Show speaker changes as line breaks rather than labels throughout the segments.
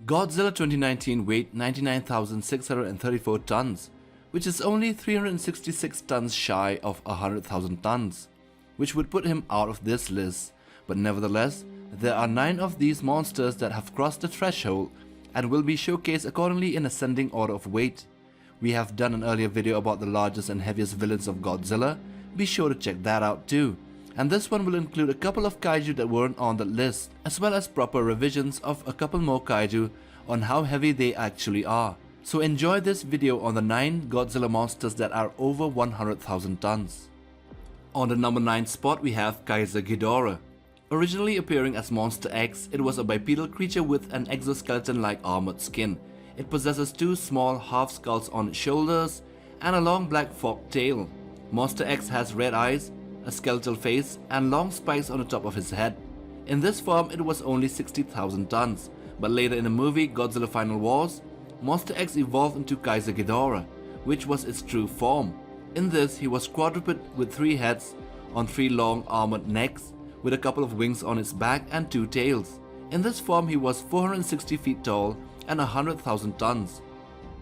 Godzilla 2019 weighed 99,634 tons, which is only 366 tons shy of 100,000 tons, which would put him out of this list. But nevertheless, there are 9 of these monsters that have crossed the threshold and will be showcased accordingly in ascending order of weight. We have done an earlier video about the largest and heaviest villains of Godzilla, be sure to check that out too. And this one will include a couple of kaiju that weren't on that list, as well as proper revisions of a couple more kaiju on how heavy they actually are. So enjoy this video on the 9 Godzilla monsters that are over 100,000 tons. On the number 9 spot we have Godzilla Ghidorah. Originally appearing as Monster X, it was a bipedal creature with an exoskeleton-like armored skin. It possesses 2 small half skulls on its shoulders and a long black forked tail. Monster X has red eyes, a skeletal face, and long spikes on the top of his head. In this form, it was only 60,000 tons, but later in the movie Godzilla Final Wars, Monster X evolved into Godzilla Ghidorah, which was its true form. In this, he was quadruped with 3 heads on 3 long armored necks, with a couple of wings on its back and 2 tails. In this form, he was 460 feet tall and 100,000 tons.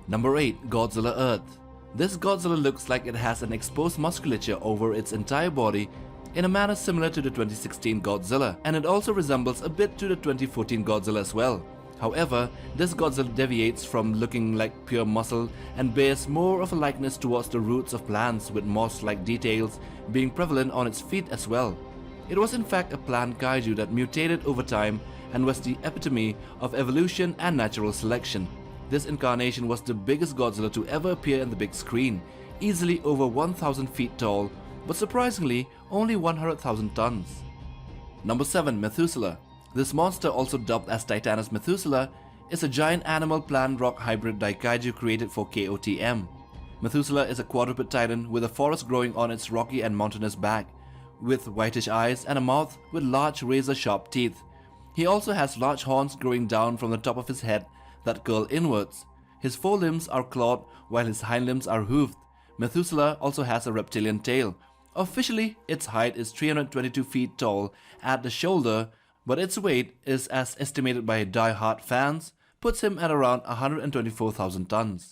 Number 8. Godzilla Earth. This Godzilla looks like it has an exposed musculature over its entire body in a manner similar to the 2016 Godzilla, and it also resembles a bit to the 2014 Godzilla as well. However, this Godzilla deviates from looking like pure muscle and bears more of a likeness towards the roots of plants, with moss-like details being prevalent on its feet as well. It was in fact a plant kaiju that mutated over time and was the epitome of evolution and natural selection. This incarnation was the biggest Godzilla to ever appear in the big screen, easily over 1,000 feet tall, but surprisingly only 100,000 tons. Number 7. Methuselah. This monster, also dubbed as Titanus Methuselah, is a giant animal-plant-rock hybrid daikaiju created for KOTM. Methuselah is a quadruped titan with a forest growing on its rocky and mountainous back, with whitish eyes and a mouth with large razor-sharp teeth. He also has large horns growing down from the top of his head that curl inwards. His forelimbs are clawed while his hind limbs are hooved. Methuselah also has a reptilian tail. Officially, its height is 322 feet tall at the shoulder, but its weight is, as estimated by die-hard fans, puts him at around 124,000 tons.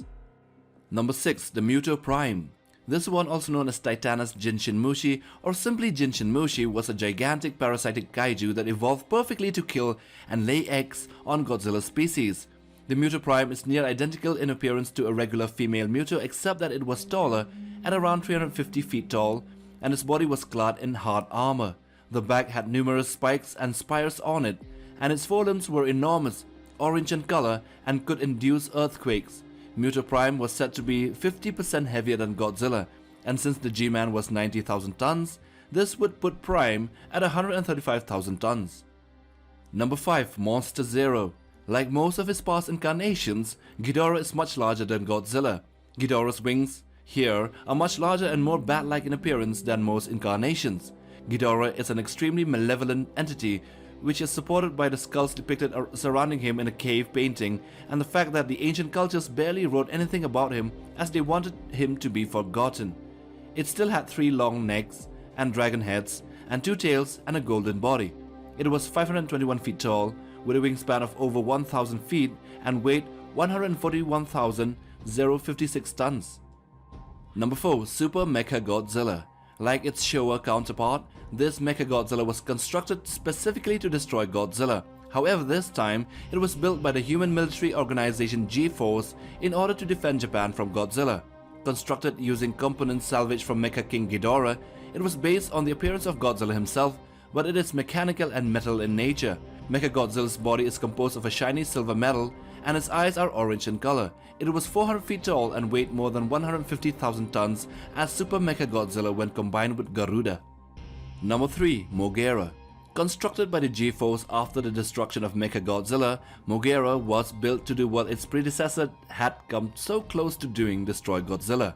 Number 6. The Muto Prime. This one, also known as Titanus Jinshinmushi or simply Jinshinmushi, was a gigantic parasitic kaiju that evolved perfectly to kill and lay eggs on Godzilla species. The Muto Prime is near identical in appearance to a regular female Muto, except that it was taller at around 350 feet tall and its body was clad in hard armor. The back had numerous spikes and spires on it, and its forelimbs were enormous, orange in color, and could induce earthquakes. Muto Prime was said to be 50% heavier than Godzilla, and since the G-Man was 90,000 tons, this would put Prime at 135,000 tons. Number 5. Monster Zero. Like most of his past incarnations, Ghidorah is much larger than Godzilla. Ghidorah's wings here are much larger and more bat-like in appearance than most incarnations. Ghidorah is an extremely malevolent entity, which is supported by the skulls depicted surrounding him in a cave painting and the fact that the ancient cultures barely wrote anything about him as they wanted him to be forgotten. It still had 3 long necks and dragon heads and 2 tails and a golden body. It was 521 feet tall with a wingspan of over 1,000 feet and weighed 141,056 tons. Number 4. Super Mecha Godzilla. Like its Showa counterpart, this Mecha Godzilla was constructed specifically to destroy Godzilla. However, this time, it was built by the human military organization G-Force in order to defend Japan from Godzilla. Constructed using components salvaged from Mecha King Ghidorah, it was based on the appearance of Godzilla himself, but it is mechanical and metal in nature. Mecha Godzilla's body is composed of a shiny silver metal, and its eyes are orange in color. It was 400 feet tall and weighed more than 150,000 tons as Super Mecha Godzilla when combined with Garuda. Number 3. Moguera. Constructed by the G-Force after the destruction of Mecha Godzilla, Moguera was built to do what its predecessor had come so close to doing, destroy Godzilla.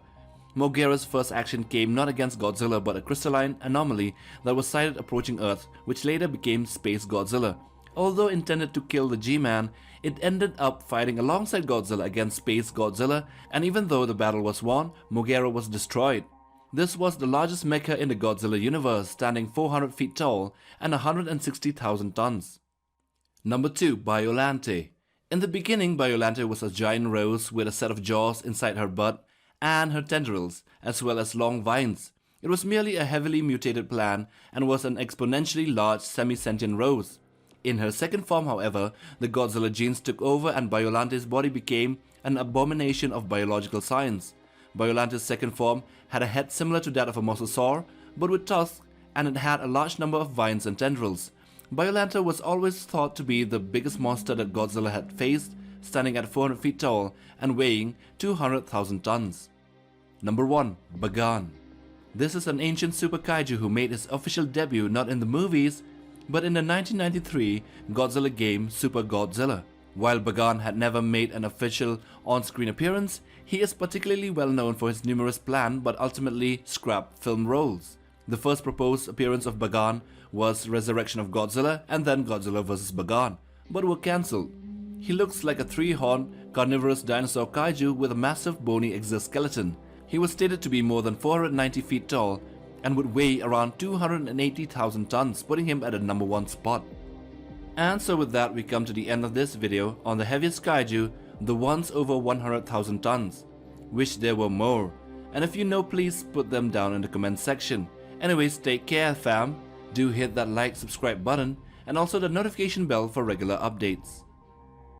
Moguera's first action came not against Godzilla but a crystalline anomaly that was sighted approaching Earth, which later became Space Godzilla. Although intended to kill the G-Man, it ended up fighting alongside Godzilla against Space Godzilla, and even though the battle was won, Moguera was destroyed. This was the largest mecha in the Godzilla universe, standing 400 feet tall and 160,000 tons. Number 2. Biollante. In the beginning, Biollante was a giant rose with a set of jaws inside her butt and her tendrils, as well as long vines. It was merely a heavily mutated plant and was an exponentially large semi-sentient rose. In her second form, however, the Godzilla genes took over and Biollante's body became an abomination of biological science. Biollante's second form had a head similar to that of a mosasaur, but with tusks, and it had a large number of vines and tendrils. Biollante was always thought to be the biggest monster that Godzilla had faced, standing at 400 feet tall and weighing 200,000 tons. Number 1. Bagan. This is an ancient super kaiju who made his official debut not in the movies, but in the 1993 Godzilla game Super Godzilla. While Bagan had never made an official on-screen appearance, he is particularly well known for his numerous planned but ultimately scrapped film roles. The first proposed appearance of Bagan was Resurrection of Godzilla and then Godzilla vs. Bagan, but were cancelled. He looks like a three-horned carnivorous dinosaur kaiju with a massive bony exoskeleton. He was stated to be more than 490 feet tall and would weigh around 280,000 tons, putting him at the number 1 spot. And so with that, we come to the end of this video on the heaviest kaiju, the ones over 100,000 tons. Wish there were more, and if you know, please put them down in the comment section. Anyways, take care fam, do hit that like, subscribe button, and also the notification bell for regular updates.